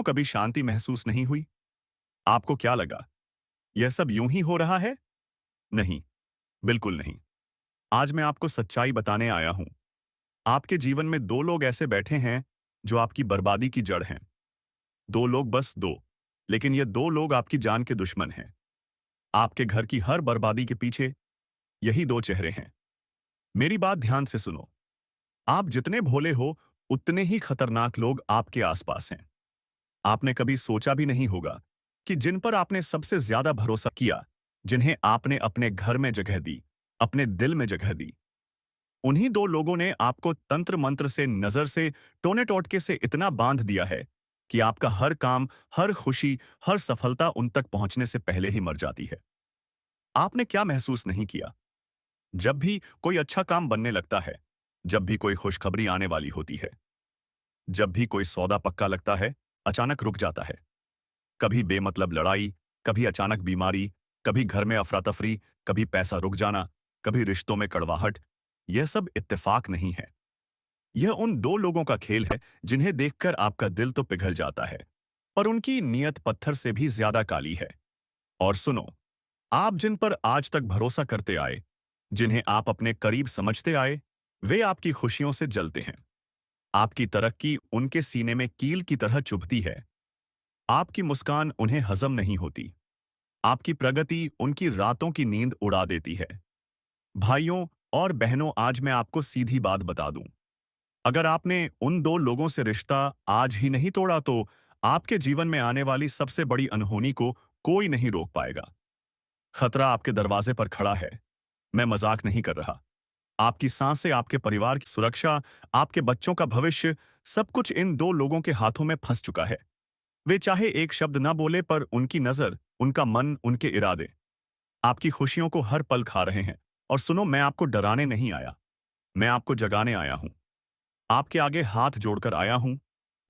क्यों कभी शांति महसूस नहीं हुई? आपको क्या लगा? यह सब यूं ही हो रहा है? नहीं, बिल्कुल नहीं। आज मैं आपको सच्चाई बताने आया हूं। आपके जीवन में दो लोग ऐसे बैठे हैं जो आपकी बर्बादी की जड़ हैं। दो लोग, बस दो। लेकिन ये दो लोग आपकी जान के दुश्मन हैं। आपके घर की हर बर्बादी के पीछे यही दो चेहरे हैं। मेरी बात ध्यान से सुनो। आप जितने भोले हो, उतने ही खतरनाक लोग आपके आसपास हैं। आपने कभी सोचा भी नहीं होगा कि जिन पर आपने सबसे ज्यादा भरोसा किया, जिन्हें आपने अपने घर में जगह दी, अपने दिल में जगह दी, उन्हीं दो लोगों ने आपको तंत्र मंत्र से, नजर से, टोने टोटके से इतना बांध दिया है कि आपका हर काम, हर खुशी, हर सफलता उन तक पहुंचने से पहले ही मर जाती है। आपने क्या महसूस नहीं किया? जब भी कोई अच्छा काम बनने लगता है, जब भी कोई खुशखबरी आने वाली होती है, जब भी कोई सौदा पक्का लगता है, अचानक रुक जाता है। कभी बेमतलब लड़ाई, कभी अचानक बीमारी, कभी घर में अफरा-तफरी, कभी पैसा रुक जाना, कभी रिश्तों में कड़वाहट। यह सब इत्तेफाक नहीं है। यह उन दो लोगों का खेल है जिन्हें देखकर आपका दिल तो पिघल जाता है, पर उनकी नीयत पत्थर से भी ज्यादा काली है। और सुनो, आप जिन पर आज तक भरोसा करते आए, जिन्हें आप अपने करीब समझते आए, वे आपकी खुशियों से जलते हैं। आपकी तरक्की उनके सीने में कील की तरह चुभती है। आपकी मुस्कान उन्हें हजम नहीं होती। आपकी प्रगति उनकी रातों की नींद उड़ा देती है। भाइयों और बहनों, आज मैं आपको सीधी बात बता दूं। अगर आपने उन दो लोगों से रिश्ता आज ही नहीं तोड़ा, तो आपके जीवन में आने वाली सबसे बड़ी अनहोनी को कोई नहीं रोक पाएगा। खतरा आपके दरवाजे पर खड़ा है। मैं मजाक नहीं कर रहा। आपकी सांसें, आपके परिवार की सुरक्षा, आपके बच्चों का भविष्य, सब कुछ इन दो लोगों के हाथों में फंस चुका है। वे चाहे एक शब्द ना बोले, पर उनकी नजर, उनका मन, उनके इरादे आपकी खुशियों को हर पल खा रहे हैं। और सुनो, मैं आपको डराने नहीं आया, मैं आपको जगाने आया हूं। आपके आगे हाथ जोड़कर आया हूं,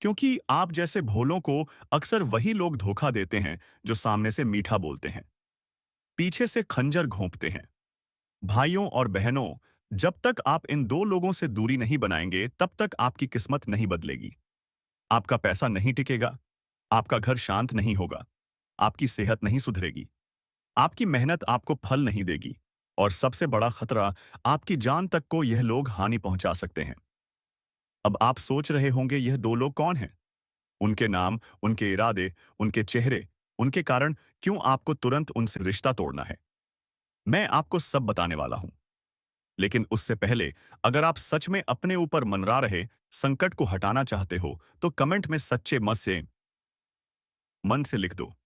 क्योंकि आप जैसे भोलों को अक्सर वही लोग धोखा देते हैं जो सामने से मीठा बोलते हैं, पीछे से खंजर घोंपते हैं। भाइयों और बहनों, जब तक आप इन दो लोगों से दूरी नहीं बनाएंगे, तब तक आपकी किस्मत नहीं बदलेगी। आपका पैसा नहीं टिकेगा, आपका घर शांत नहीं होगा, आपकी सेहत नहीं सुधरेगी, आपकी मेहनत आपको फल नहीं देगी, और सबसे बड़ा खतरा, आपकी जान तक को यह लोग हानि पहुंचा सकते हैं। अब आप सोच रहे होंगे, यह दो लोग कौन हैं? उनके नाम, उनके इरादे, उनके चेहरे, उनके कारण क्यों आपको तुरंत उनसे रिश्ता तोड़ना है? मैं आपको सब बताने वाला हूं। लेकिन उससे पहले, अगर आप सच में अपने ऊपर मनरा रहे संकट को हटाना चाहते हो, तो कमेंट में सच्चे मन से लिख दो,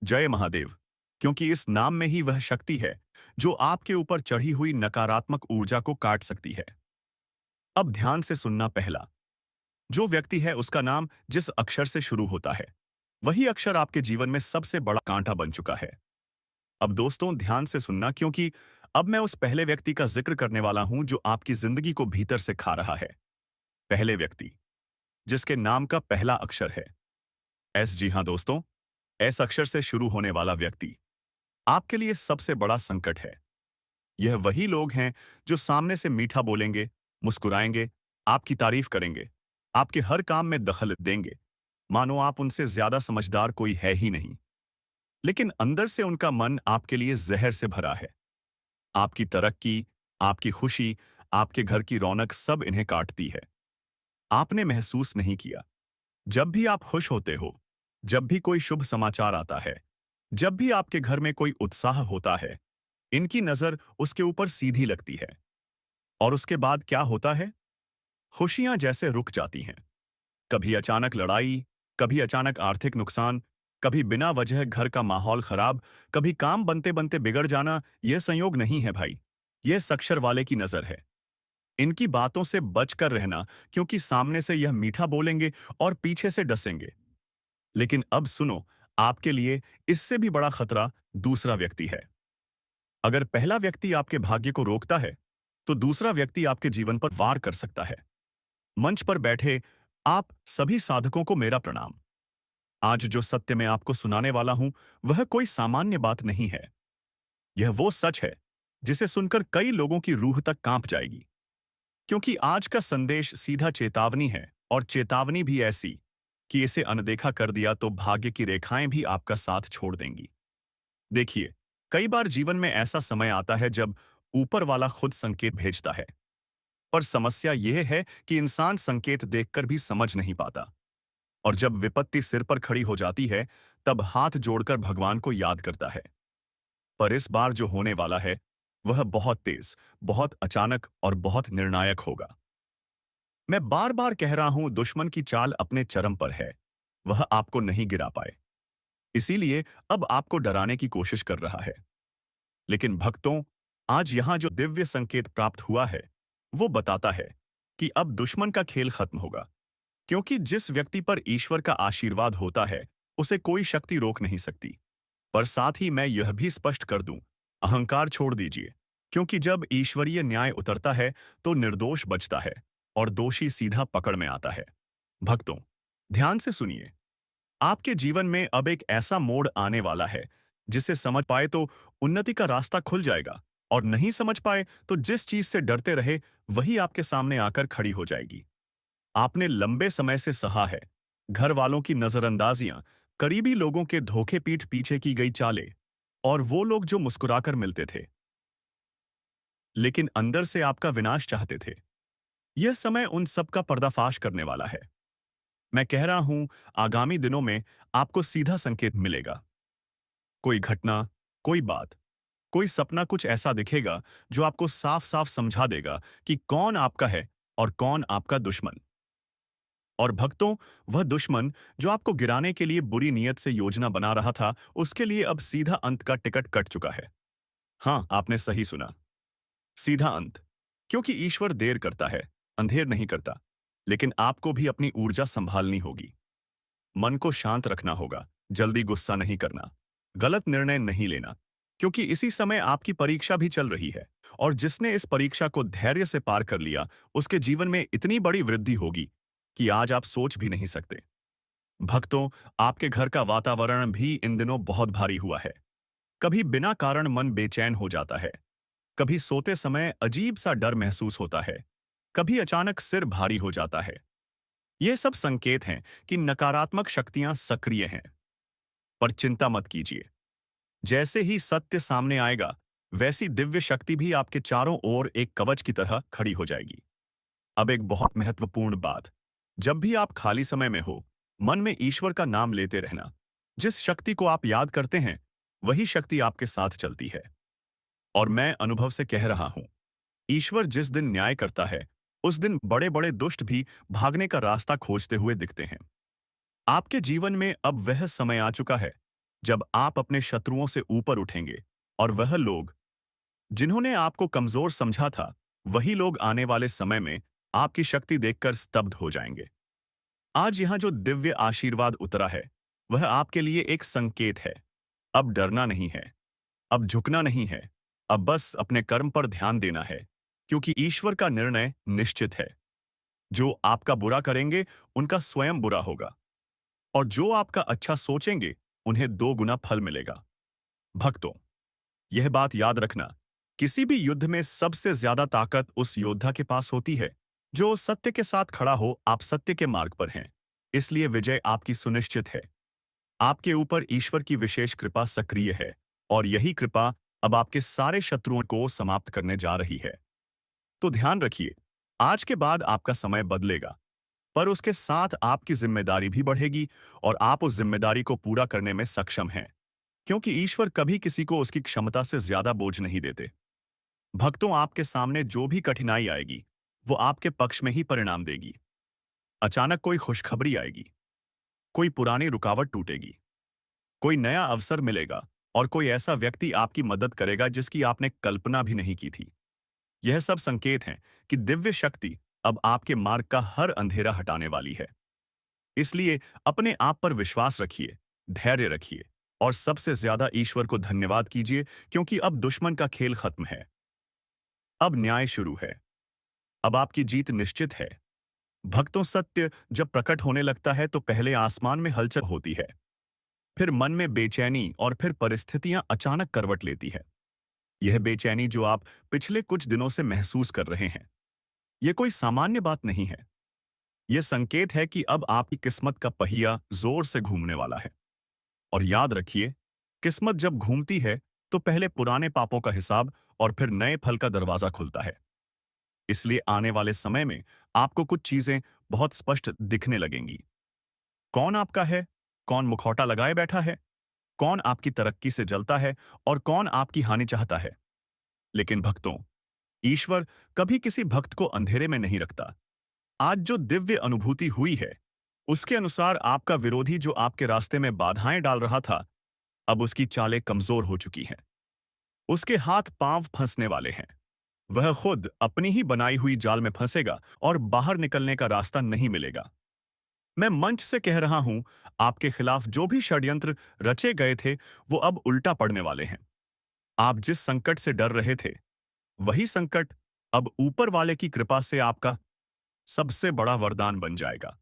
जय महादेव। क्योंकि इस नाम में ही वह शक्ति है जो आपके ऊपर चढ़ी हुई नकारात्मक ऊर्जा को काट सकती है। अब ध्यान से सुनना। पहला जो व्यक्ति है, उसका नाम जिस अक्षर से शुरू होता है, वही अक्षर आपके जीवन में सबसे बड़ा कांटा बन चुका है। अब दोस्तों, ध्यान से सुनना, क्योंकि अब मैं उस पहले व्यक्ति का जिक्र करने वाला हूं जो आपकी जिंदगी को भीतर से खा रहा है। पहले व्यक्ति जिसके नाम का पहला अक्षर है एस। जी हां दोस्तों, एस अक्षर से शुरू होने वाला व्यक्ति आपके लिए सबसे बड़ा संकट है। यह वही लोग हैं जो सामने से मीठा बोलेंगे, मुस्कुराएंगे, आपकी तारीफ करेंगे, आपके हर काम में दखल देंगे, मानो आप उनसे ज्यादा समझदार कोई है ही नहीं। लेकिन अंदर से उनका मन आपके लिए जहर से भरा है। आपकी तरक्की, आपकी खुशी, आपके घर की रौनक, सब इन्हें काटती है। आपने महसूस नहीं किया, जब भी आप खुश होते हो, जब भी कोई शुभ समाचार आता है, जब भी आपके घर में कोई उत्साह होता है, इनकी नजर उसके ऊपर सीधी लगती है। और उसके बाद क्या होता है? खुशियां जैसे रुक जाती हैं। कभी अचानक लड़ाई, कभी अचानक आर्थिक नुकसान, कभी बिना वजह घर का माहौल खराब, कभी काम बनते बनते बिगड़ जाना। यह संयोग नहीं है भाई, यह सक्षर वाले की नजर है। इनकी बातों से बचकर रहना, क्योंकि सामने से यह मीठा बोलेंगे और पीछे से डसेंगे। लेकिन अब सुनो, आपके लिए इससे भी बड़ा खतरा दूसरा व्यक्ति है। अगर पहला व्यक्ति आपके भाग्य को रोकता है, तो दूसरा व्यक्ति आपके जीवन पर वार कर सकता है। मंच पर बैठे आप सभी साधकों को मेरा प्रणाम। आज जो सत्य मैं आपको सुनाने वाला हूं, वह कोई सामान्य बात नहीं है। यह वो सच है जिसे सुनकर कई लोगों की रूह तक कांप जाएगी। क्योंकि आज का संदेश सीधा चेतावनी है, और चेतावनी भी ऐसी कि इसे अनदेखा कर दिया तो भाग्य की रेखाएं भी आपका साथ छोड़ देंगी। देखिए, कई बार जीवन में ऐसा समय आता है जब ऊपर वाला खुद संकेत भेजता है, पर समस्या यह है कि इंसान संकेत देखकर भी समझ नहीं पाता। और जब विपत्ति सिर पर खड़ी हो जाती है, तब हाथ जोड़कर भगवान को याद करता है। पर इस बार जो होने वाला है, वह बहुत तेज, बहुत अचानक और बहुत निर्णायक होगा। मैं बार बार कह रहा हूं, दुश्मन की चाल अपने चरम पर है। वह आपको नहीं गिरा पाए, इसीलिए अब आपको डराने की कोशिश कर रहा है। लेकिन भक्तों, आज यहां जो दिव्य संकेत प्राप्त हुआ है, वो बताता है कि अब दुश्मन का खेल खत्म होगा। क्योंकि जिस व्यक्ति पर ईश्वर का आशीर्वाद होता है, उसे कोई शक्ति रोक नहीं सकती। पर साथ ही मैं यह भी स्पष्ट कर दूं, अहंकार छोड़ दीजिए। क्योंकि जब ईश्वरीय न्याय उतरता है, तो निर्दोष बचता है और दोषी सीधा पकड़ में आता है। भक्तों, ध्यान से सुनिए। आपके जीवन में अब एक ऐसा मोड़ आने वाला है, जिसे समझ पाए तो उन्नति का रास्ता खुल जाएगा, और नहीं समझ पाए तो जिस चीज से डरते रहे, वही आपके सामने आकर खड़ी हो जाएगी। आपने लंबे समय से सहा है, घर वालों की नजरअंदाजियां, करीबी लोगों के धोखे, पीठ पीछे की गई चालें, और वो लोग जो मुस्कुराकर मिलते थे लेकिन अंदर से आपका विनाश चाहते थे। यह समय उन सब का पर्दाफाश करने वाला है। मैं कह रहा हूं, आगामी दिनों में आपको सीधा संकेत मिलेगा। कोई घटना, कोई बात, कोई सपना, कुछ ऐसा दिखेगा जो आपको साफ साफ समझा देगा कि कौन आपका है और कौन आपका दुश्मन। और भक्तों, वह दुश्मन जो आपको गिराने के लिए बुरी नीयत से योजना बना रहा था, उसके लिए अब सीधा अंत का टिकट कट चुका है। हाँ, आपने सही सुना, सीधा अंत। क्योंकि ईश्वर देर करता है, अंधेर नहीं करता। लेकिन आपको भी अपनी ऊर्जा संभालनी होगी। मन को शांत रखना होगा, जल्दी गुस्सा नहीं करना, गलत निर्णय नहीं लेना। क्योंकि इसी समय आपकी परीक्षा भी चल रही है, और जिसने इस परीक्षा को धैर्य से पार कर लिया, उसके जीवन में इतनी बड़ी वृद्धि होगी कि आज आप सोच भी नहीं सकते। भक्तों, आपके घर का वातावरण भी इन दिनों बहुत भारी हुआ है। कभी बिना कारण मन बेचैन हो जाता है, कभी सोते समय अजीब सा डर महसूस होता है, कभी अचानक सिर भारी हो जाता है। ये सब संकेत हैं कि नकारात्मक शक्तियां सक्रिय हैं। पर चिंता मत कीजिए, जैसे ही सत्य सामने आएगा, वैसी दिव्य शक्ति भी आपके चारों ओर एक कवच की तरह खड़ी हो जाएगी। अब एक बहुत महत्वपूर्ण बात, जब भी आप खाली समय में हो, मन में ईश्वर का नाम लेते रहना। जिस शक्ति को आप याद करते हैं, वही शक्ति आपके साथ चलती है। और मैं अनुभव से कह रहा हूं, ईश्वर जिस दिन न्याय करता है, उस दिन बड़े बड़े दुष्ट भी भागने का रास्ता खोजते हुए दिखते हैं। आपके जीवन में अब वह समय आ चुका है जब आप अपने शत्रुओं से ऊपर उठेंगे, और वह लोग जिन्होंने आपको कमजोर समझा था, वही लोग आने वाले समय में आपकी शक्ति देखकर स्तब्ध हो जाएंगे। आज यहां जो दिव्य आशीर्वाद उतरा है, वह आपके लिए एक संकेत है। अब डरना नहीं है, अब झुकना नहीं है, अब बस अपने कर्म पर ध्यान देना है। क्योंकि ईश्वर का निर्णय निश्चित है। जो आपका बुरा करेंगे, उनका स्वयं बुरा होगा, और जो आपका अच्छा सोचेंगे, उन्हें 2 गुना फल मिलेगा। भक्तों, यह बात याद रखना, किसी भी युद्ध में सबसे ज्यादा ताकत उस योद्धा के पास होती है जो सत्य के साथ खड़ा हो। आप सत्य के मार्ग पर हैं, इसलिए विजय आपकी सुनिश्चित है। आपके ऊपर ईश्वर की विशेष कृपा सक्रिय है, और यही कृपा अब आपके सारे शत्रुओं को समाप्त करने जा रही है। तो ध्यान रखिए, आज के बाद आपका समय बदलेगा, पर उसके साथ आपकी जिम्मेदारी भी बढ़ेगी, और आप उस जिम्मेदारी को पूरा करने में सक्षम हैं। क्योंकि ईश्वर कभी किसी को उसकी क्षमता से ज्यादा बोझ नहीं देते। भक्तों, आपके सामने जो भी कठिनाई आएगी, वो आपके पक्ष में ही परिणाम देगी। अचानक कोई खुशखबरी आएगी, कोई पुरानी रुकावट टूटेगी, कोई नया अवसर मिलेगा, और कोई ऐसा व्यक्ति आपकी मदद करेगा जिसकी आपने कल्पना भी नहीं की थी। यह सब संकेत हैं कि दिव्य शक्ति अब आपके मार्ग का हर अंधेरा हटाने वाली है। इसलिए अपने आप पर विश्वास रखिए, धैर्य रखिए, और सबसे ज्यादा ईश्वर को धन्यवाद कीजिए। क्योंकि अब दुश्मन का खेल खत्म है, अब न्याय शुरू है, अब आपकी जीत निश्चित है। भक्तों, सत्य जब प्रकट होने लगता है तो पहले आसमान में हलचल होती है, फिर मन में बेचैनी, और फिर परिस्थितियां अचानक करवट लेती है। यह बेचैनी जो आप पिछले कुछ दिनों से महसूस कर रहे हैं, यह कोई सामान्य बात नहीं है। यह संकेत है कि अब आपकी किस्मत का पहिया जोर से घूमने वाला है। और याद रखिए, किस्मत जब घूमती है तो पहले पुराने पापों का हिसाब और फिर नए फल का दरवाजा खुलता है। इसलिए आने वाले समय में आपको कुछ चीजें बहुत स्पष्ट दिखने लगेंगी। कौन आपका है, कौन मुखौटा लगाए बैठा है, कौन आपकी तरक्की से जलता है और कौन आपकी हानि चाहता है। लेकिन भक्तों, ईश्वर कभी किसी भक्त को अंधेरे में नहीं रखता। आज जो दिव्य अनुभूति हुई है, उसके अनुसार आपका विरोधी जो आपके रास्ते में बाधाएं डाल रहा था, अब उसकी चालें कमजोर हो चुकी हैं। उसके हाथ पांव फंसने वाले हैं। वह खुद अपनी ही बनाई हुई जाल में फंसेगा और बाहर निकलने का रास्ता नहीं मिलेगा। मैं मंच से कह रहा हूं, आपके खिलाफ जो भी षड्यंत्र रचे गए थे, वो अब उल्टा पड़ने वाले हैं। आप जिस संकट से डर रहे थे, वही संकट अब ऊपर वाले की कृपा से आपका सबसे बड़ा वरदान बन जाएगा।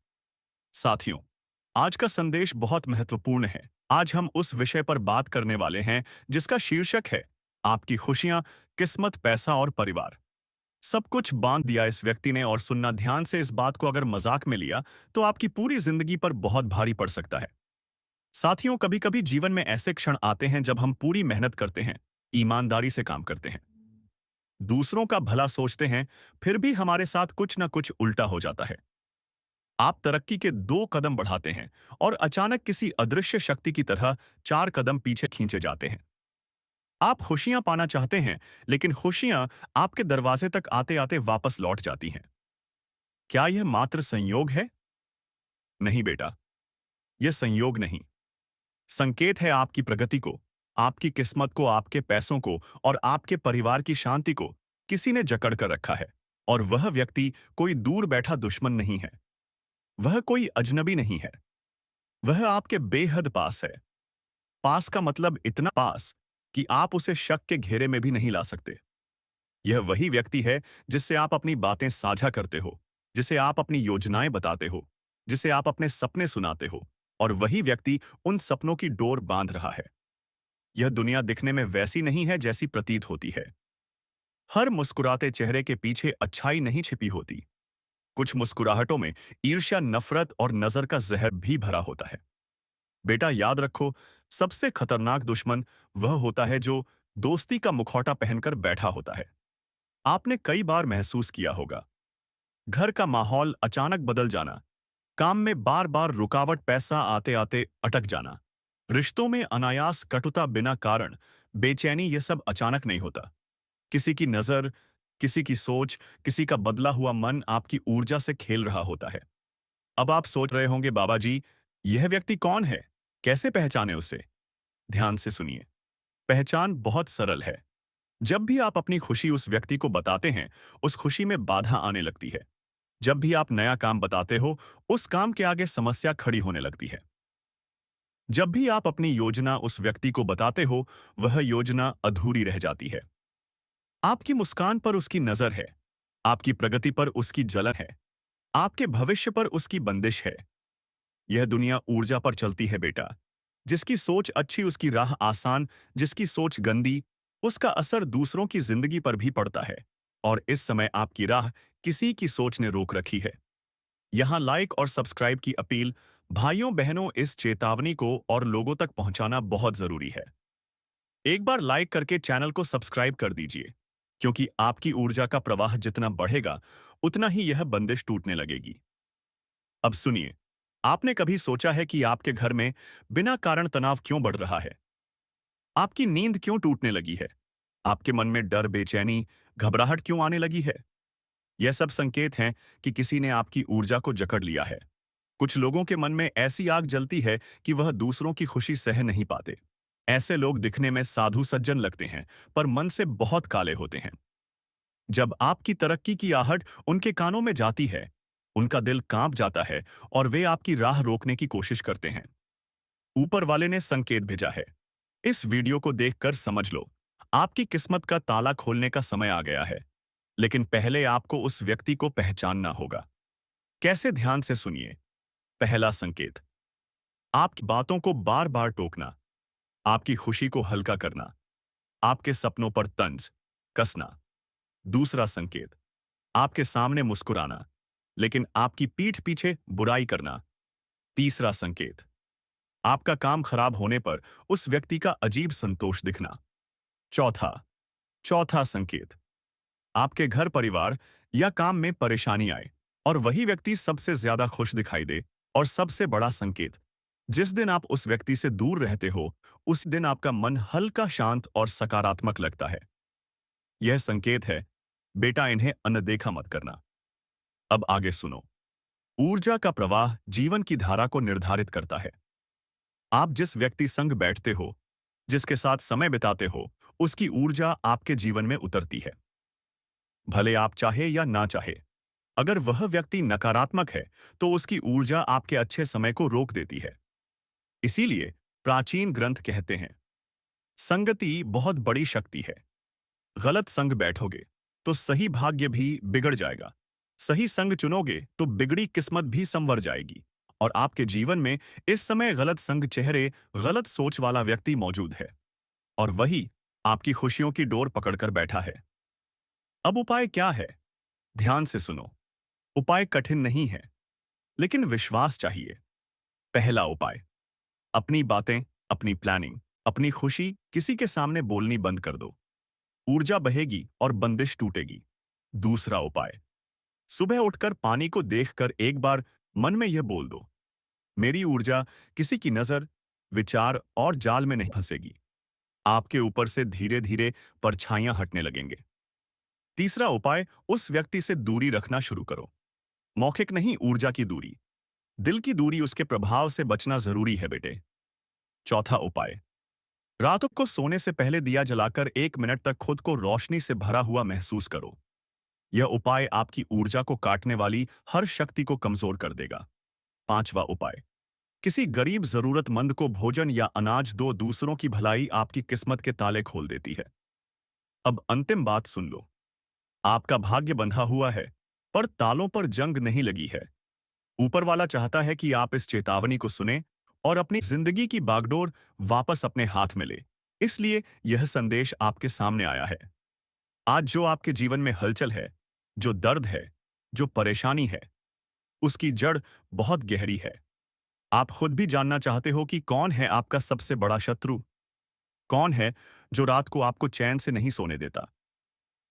साथियों, आज का संदेश बहुत महत्वपूर्ण है। आज हम उस विषय पर बात करने वाले हैं जिसका शीर्षक है आपकी खुशियां, किस्मत, पैसा और परिवार। सब कुछ बांध दिया इस व्यक्ति ने, और सुनना ध्यान से, इस बात को अगर मजाक में लिया तो आपकी पूरी जिंदगी पर बहुत भारी पड़ सकता है। साथियों, कभी कभी जीवन में ऐसे क्षण आते हैं जब हम पूरी मेहनत करते हैं, ईमानदारी से काम करते हैं, दूसरों का भला सोचते हैं, फिर भी हमारे साथ कुछ ना कुछ उल्टा हो जाता है। आप तरक्की के 2 कदम बढ़ाते हैं और अचानक किसी अदृश्य शक्ति की तरह 4 कदम पीछे खींचे जाते हैं। आप खुशियां पाना चाहते हैं, लेकिन खुशियां आपके दरवाजे तक आते आते वापस लौट जाती हैं। क्या यह मात्र संयोग है? नहीं बेटा, यह संयोग नहीं। संकेत है आपकी प्रगति को, आपकी किस्मत को, आपके पैसों को और आपके परिवार की शांति को किसी ने जकड़ कर रखा है। और वह व्यक्ति कोई दूर बैठा दुश्मन नहीं है, वह कोई अजनबी नहीं है, वह आपके बेहद पास है। पास का मतलब इतना पास कि आप उसे शक के घेरे में भी नहीं ला सकते। यह वही व्यक्ति है जिससे आप अपनी बातें साझा करते हो, जिसे आप अपनी योजनाएं बताते हो, जिसे आप अपने सपने सुनाते हो, और वही व्यक्ति उन सपनों की डोर बांध रहा है। यह दुनिया दिखने में वैसी नहीं है जैसी प्रतीत होती है। हर मुस्कुराते चेहरे के पीछे अच्छाई नहीं छिपी होती। कुछ मुस्कुराहटों में ईर्ष्या, नफरत और नजर का जहर भी भरा होता है। बेटा, याद रखो, सबसे खतरनाक दुश्मन वह होता है जो दोस्ती का मुखौटा पहनकर बैठा होता है। आपने कई बार महसूस किया होगा, घर का माहौल अचानक बदल जाना, काम में बार बार रुकावट, पैसा आते आते अटक जाना, रिश्तों में अनायास कटुता, बिना कारण बेचैनी। यह सब अचानक नहीं होता। किसी की नजर, किसी की सोच, किसी का बदला हुआ मन आपकी ऊर्जा से खेल रहा होता है। अब आप सोच रहे होंगे, बाबा जी, यह व्यक्ति कौन है, कैसे पहचाने उसे? ध्यान से सुनिए। पहचान बहुत सरल है। जब भी आप अपनी खुशी उस व्यक्ति को बताते हैं, उस खुशी में बाधा आने लगती है। जब भी आप नया काम बताते हो, उस काम के आगे समस्या खड़ी होने लगती है। जब भी आप अपनी योजना उस व्यक्ति को बताते हो, वह योजना अधूरी रह जाती है। आपकी मुस्कान पर उसकी नजर है, आपकी प्रगति पर उसकी जलन है, आपके भविष्य पर उसकी बंदिश है। यह दुनिया ऊर्जा पर चलती है बेटा। जिसकी सोच अच्छी उसकी राह आसान, जिसकी सोच गंदी उसका असर दूसरों की जिंदगी पर भी पड़ता है। और इस समय आपकी राह किसी की सोच ने रोक रखी है। यहां लाइक और सब्सक्राइब की अपील। भाइयों बहनों, इस चेतावनी को और लोगों तक पहुंचाना बहुत जरूरी है। एक बार लाइक करके चैनल को सब्सक्राइब कर दीजिए, क्योंकि आपकी ऊर्जा का प्रवाह जितना बढ़ेगा, उतना ही यह बंदिश टूटने लगेगी। अब सुनिए, आपने कभी सोचा है कि आपके घर में बिना कारण तनाव क्यों बढ़ रहा है? आपकी नींद क्यों टूटने लगी है? आपके मन में डर, बेचैनी, घबराहट क्यों आने लगी है? यह सब संकेत हैं कि किसी ने आपकी ऊर्जा को जकड़ लिया है। कुछ लोगों के मन में ऐसी आग जलती है कि वह दूसरों की खुशी सह नहीं पाते। ऐसे लोग दिखने में साधु सज्जन लगते हैं, पर मन से बहुत काले होते हैं। जब आपकी तरक्की की आहट उनके कानों में जाती है, उनका दिल कांप जाता है और वे आपकी राह रोकने की कोशिश करते हैं। ऊपर वाले ने संकेत भेजा है। इस वीडियो को देखकर समझ लो, आपकी किस्मत का ताला खोलने का समय आ गया है। लेकिन पहले आपको उस व्यक्ति को पहचानना होगा। कैसे? ध्यान से सुनिए। पहला संकेत, आपकी बातों को बार बार टोकना, आपकी खुशी को हल्का करना, आपके सपनों पर तंज कसना। दूसरा संकेत, आपके सामने मुस्कुराना, लेकिन आपकी पीठ पीछे बुराई करना। तीसरा संकेत, आपका काम खराब होने पर उस व्यक्ति का अजीब संतोष दिखना। चौथा चौथा संकेत, आपके घर परिवार या काम में परेशानी आए और वही व्यक्ति सबसे ज्यादा खुश दिखाई दे। और सबसे बड़ा संकेत, जिस दिन आप उस व्यक्ति से दूर रहते हो उस दिन आपका मन हल्का शांत और सकारात्मक लगता है। यह संकेत है, बेटा इन्हें अनदेखा मत करना। अब आगे सुनो। ऊर्जा का प्रवाह जीवन की धारा को निर्धारित करता है। आप जिस व्यक्ति संग बैठते हो, जिसके साथ समय बिताते हो, उसकी ऊर्जा आपके जीवन में उतरती है, भले आप चाहे या ना चाहे। अगर वह व्यक्ति नकारात्मक है तो उसकी ऊर्जा आपके अच्छे समय को रोक देती है। इसीलिए प्राचीन ग्रंथ कहते हैं, संगति बहुत बड़ी शक्ति है। गलत संग बैठोगे तो सही भाग्य भी बिगड़ जाएगा। सही संग चुनोगे तो बिगड़ी किस्मत भी संवर जाएगी। और आपके जीवन में इस समय गलत संग चेहरे, गलत सोच वाला व्यक्ति मौजूद है और वही आपकी खुशियों की डोर पकड़कर बैठा है। अब उपाय क्या है? ध्यान से सुनो। उपाय कठिन नहीं है, लेकिन विश्वास चाहिए। पहला उपाय, अपनी बातें, अपनी प्लानिंग, अपनी खुशी किसी के सामने बोलनी बंद कर दो। ऊर्जा बहेगी और बंदिश टूटेगी। दूसरा उपाय, सुबह उठकर पानी को देखकर एक बार मन में यह बोल दो, मेरी ऊर्जा किसी की नजर, विचार और जाल में नहीं फंसेगी। आपके ऊपर से धीरे धीरे परछाइयां हटने लगेंगे। तीसरा उपाय, उस व्यक्ति से दूरी रखना शुरू करो। मौखिक नहीं, ऊर्जा की दूरी, दिल की दूरी। उसके प्रभाव से बचना जरूरी है बेटे। चौथा उपाय, रात को सोने से पहले दिया जलाकर 1 मिनट तक खुद को रोशनी से भरा हुआ महसूस करो। यह उपाय आपकी ऊर्जा को काटने वाली हर शक्ति को कमजोर कर देगा। पांचवा उपाय, किसी गरीब जरूरतमंद को भोजन या अनाज दो। दूसरों की भलाई आपकी किस्मत के ताले खोल देती है। अब अंतिम बात सुन लो। आपका भाग्य बंधा हुआ है, पर तालों पर जंग नहीं लगी है। ऊपर वाला चाहता है कि आप इस चेतावनी को सुने और अपनी जिंदगी की बागडोर वापस अपने हाथ में ले। इसलिए यह संदेश आपके सामने आया है। आज जो आपके जीवन में हलचल है, जो दर्द है, जो परेशानी है, उसकी जड़ बहुत गहरी है। आप खुद भी जानना चाहते हो कि कौन है आपका सबसे बड़ा शत्रु? कौन है जो रात को आपको चैन से नहीं सोने देता?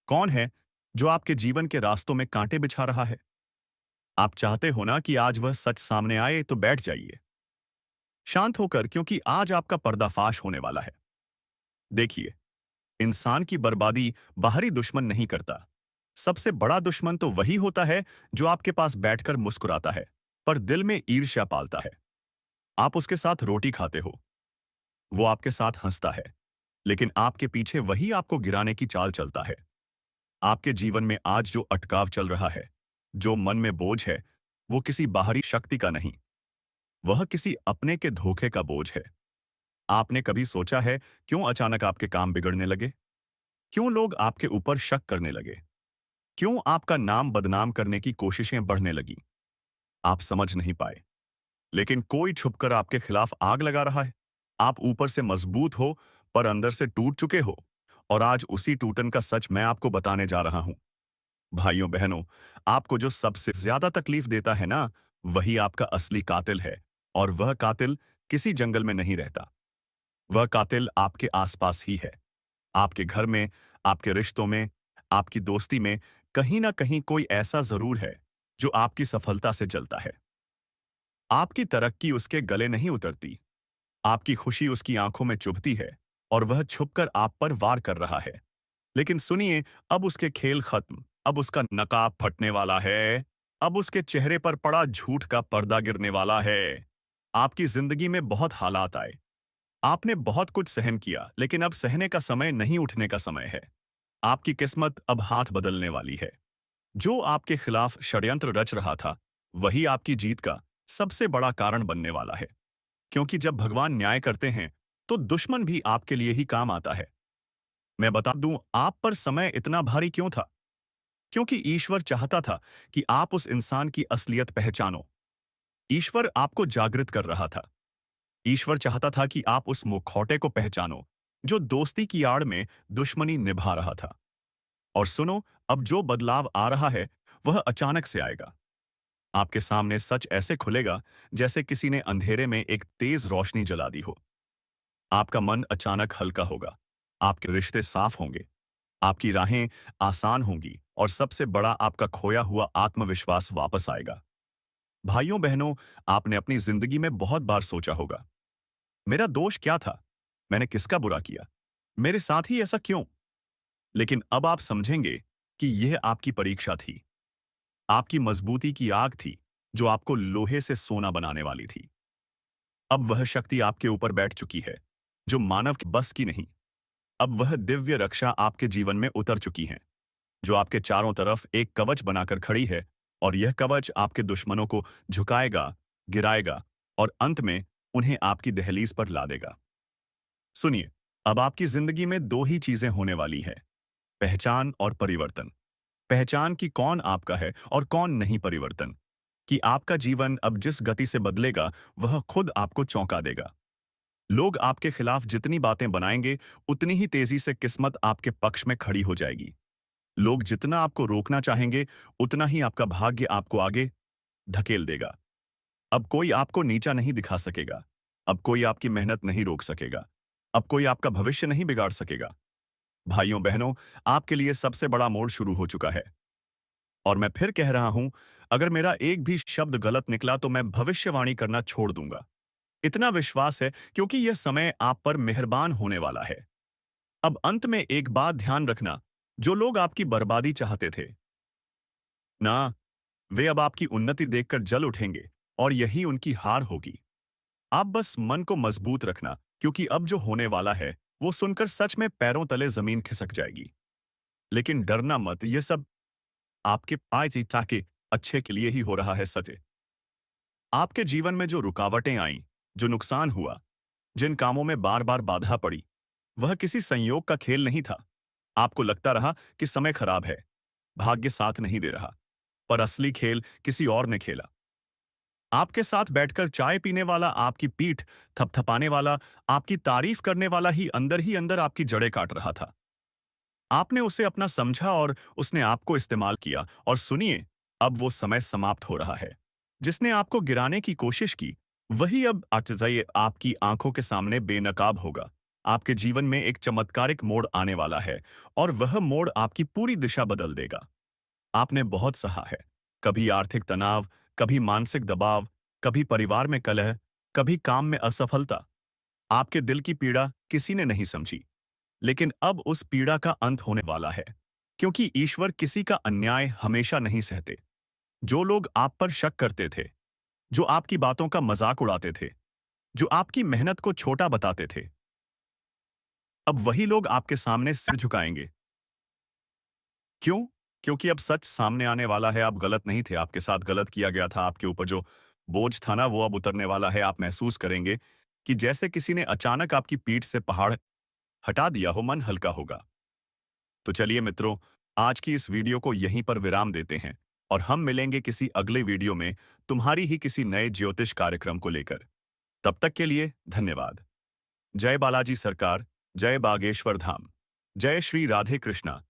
कौन है जो आपके जीवन के रास्तों में कांटे बिछा रहा है? आप चाहते हो ना कि आज वह सच सामने आए, तो बैठ जाइए शांत होकर, क्योंकि आज आपका पर्दाफाश होने वाला है। देखिए, इंसान की बर्बादी बाहरी दुश्मन नहीं करता। सबसे बड़ा दुश्मन तो वही होता है जो आपके पास बैठकर मुस्कुराता है पर दिल में ईर्ष्या पालता है। आप उसके साथ रोटी खाते हो, वो आपके साथ हंसता है, लेकिन आपके पीछे वही आपको गिराने की चाल चलता है। आपके जीवन में आज जो अटकाव चल रहा है, जो मन में बोझ है, वो किसी बाहरी शक्ति का नहीं, वह किसी अपने के धोखे का बोझ है। आपने कभी सोचा है क्यों अचानक आपके काम बिगड़ने लगे? क्यों लोग आपके ऊपर शक करने लगे? क्यों आपका नाम बदनाम करने की कोशिशें बढ़ने लगी? आप समझ नहीं पाए, लेकिन कोई छुपकर आपके खिलाफ आग लगा रहा है। आप ऊपर से मजबूत हो पर अंदर से टूट चुके हो, और आज उसी टूटन का सच मैं आपको बताने जा रहा हूं। भाइयों बहनों, आपको जो सबसे ज्यादा तकलीफ देता है ना, वही आपका असली कातिल है। और वह कातिल किसी जंगल में नहीं रहता। वह कातिल आपके आसपास ही है। आपके घर में, आपके रिश्तों में, आपकी दोस्ती में कहीं ना कहीं कोई ऐसा जरूर है जो आपकी सफलता से जलता है। आपकी तरक्की उसके गले नहीं उतरती, आपकी खुशी उसकी आंखों में चुभती है और वह छुपकर आप पर वार कर रहा है। लेकिन सुनिए, अब उसके खेल खत्म, अब उसका नकाब फटने वाला है, अब उसके चेहरे पर पड़ा झूठ का पर्दा गिरने वाला है। आपकी जिंदगी में बहुत हालात आए, आपने बहुत कुछ सहन किया, लेकिन अब सहने का समय नहीं, उठने का समय है। आपकी किस्मत अब हाथ बदलने वाली है। जो आपके खिलाफ षड्यंत्र रच रहा था, वही आपकी जीत का सबसे बड़ा कारण बनने वाला है। क्योंकि जब भगवान न्याय करते हैं, तो दुश्मन भी आपके लिए ही काम आता है। मैं बता दूं, आप पर समय इतना भारी क्यों था? क्योंकि ईश्वर चाहता था कि आप उस इंसान की असलियत पहचानो। ईश्वर आपको जागृत कर रहा था। ईश्वर चाहता था कि आप उस मुखौटे को पहचानो जो दोस्ती की आड़ में दुश्मनी निभा रहा था। और सुनो, अब जो बदलाव आ रहा है, वह अचानक से आएगा। आपके सामने सच ऐसे खुलेगा जैसे किसी ने अंधेरे में एक तेज रोशनी जला दी हो। आपका मन अचानक हल्का होगा, आपके रिश्ते साफ होंगे, आपकी राहें आसान होंगी और सबसे बड़ा आपका खोया हुआ आत्मविश्वास वापस आएगा। भाइयों बहनों, आपने अपनी जिंदगी में बहुत बार सोचा होगा, मेरा दोष क्या था? मैंने किसका बुरा किया? मेरे साथ ही ऐसा क्यों? लेकिन अब आप समझेंगे कि यह आपकी परीक्षा थी, आपकी मजबूती की आग थी, जो आपको लोहे से सोना बनाने वाली थी। अब वह शक्ति आपके ऊपर बैठ चुकी है, जो मानव के बस की नहीं। अब वह दिव्य रक्षा आपके जीवन में उतर चुकी है, जो आपके चारों तरफ एक कवच बनाकर खड़ी है, और यह कवच आपके दुश्मनों को झुकाएगा, गिराएगा और अंत में उन्हें आपकी दहलीज पर ला देगा। सुनिए, अब आपकी जिंदगी में दो ही चीजें होने वाली है, पहचान और परिवर्तन। पहचान कि कौन आपका है और कौन नहीं, परिवर्तन कि आपका जीवन अब जिस गति से बदलेगा वह खुद आपको चौंका देगा। लोग आपके खिलाफ जितनी बातें बनाएंगे, उतनी ही तेजी से किस्मत आपके पक्ष में खड़ी हो जाएगी। लोग जितना आपको रोकना चाहेंगे, उतना ही आपका भाग्य आपको आगे धकेल देगा। अब कोई आपको नीचा नहीं दिखा सकेगा। अब कोई आपकी मेहनत नहीं रोक सकेगा। अब कोई आपका भविष्य नहीं बिगाड़ सकेगा। भाइयों बहनों, आपके लिए सबसे बड़ा मोड़ शुरू हो चुका है। और मैं फिर कह रहा हूं, अगर मेरा एक भी शब्द गलत निकला तो मैं भविष्यवाणी करना छोड़ दूंगा। इतना विश्वास है क्योंकि यह समय आप पर मेहरबान होने वाला है। अब अंत में एक बात ध्यान रखना, जो लोग आपकी बर्बादी चाहते थे ना, वे अब आपकी उन्नति देखकर जल उठेंगे और यही उनकी हार होगी। आप बस मन को मजबूत रखना, क्योंकि अब जो होने वाला है वो सुनकर सच में पैरों तले जमीन खिसक जाएगी। लेकिन डरना मत, ये सब आपके पाए ताकि अच्छे के लिए ही हो रहा है। सच, आपके जीवन में जो रुकावटें आईं, जो नुकसान हुआ, जिन कामों में बार बार बाधा पड़ी, वह किसी संयोग का खेल नहीं था। आपको लगता रहा कि समय खराब है, भाग्य साथ नहीं दे रहा, पर असली खेल किसी और ने खेला। आपके साथ बैठकर चाय पीने वाला, आपकी पीठ थपथपाने वाला, आपकी तारीफ करने वाला ही अंदर आपकी जड़ें काट रहा था। आपने उसे अपना समझा और उसने आपको इस्तेमाल किया, और सुनिए, अब वो समय समाप्त हो रहा है। जिसने आपको गिराने की कोशिश की, वही अब जाइए आपकी आंखों के सामने बेनकाब होगा। आपके जीवन में एक चमत्कारिक मोड़ आने वाला है, और वह मोड़ आपकी पूरी दिशा बदल देगा। आपने बहुत सहा है, कभी आर्थिक तनाव, कभी मानसिक दबाव, कभी परिवार में कलह, कभी काम में असफलता। आपके दिल की पीड़ा किसी ने नहीं समझी, लेकिन अब उस पीड़ा का अंत होने वाला है, क्योंकि ईश्वर किसी का अन्याय हमेशा नहीं सहते। जो लोग आप पर शक करते थे, जो आपकी बातों का मजाक उड़ाते थे, जो आपकी मेहनत को छोटा बताते थे, अब वही लोग आपके सामने सिर झुकाएंगे। क्यों? क्योंकि अब सच सामने आने वाला है। आप गलत नहीं थे, आपके साथ गलत किया गया था। आपके ऊपर जो बोझ था ना, वो अब उतरने वाला है। आप महसूस करेंगे कि जैसे किसी ने अचानक आपकी पीठ से पहाड़ हटा दिया हो, मन हल्का होगा। तो चलिए मित्रों, आज की इस वीडियो को यहीं पर विराम देते हैं, और हम मिलेंगे किसी अगले वीडियो में तुम्हारी ही किसी नए ज्योतिष कार्यक्रम को लेकर। तब तक के लिए धन्यवाद। जय बालाजी सरकार, जय बागेश्वर धाम, जय श्री राधे कृष्णा।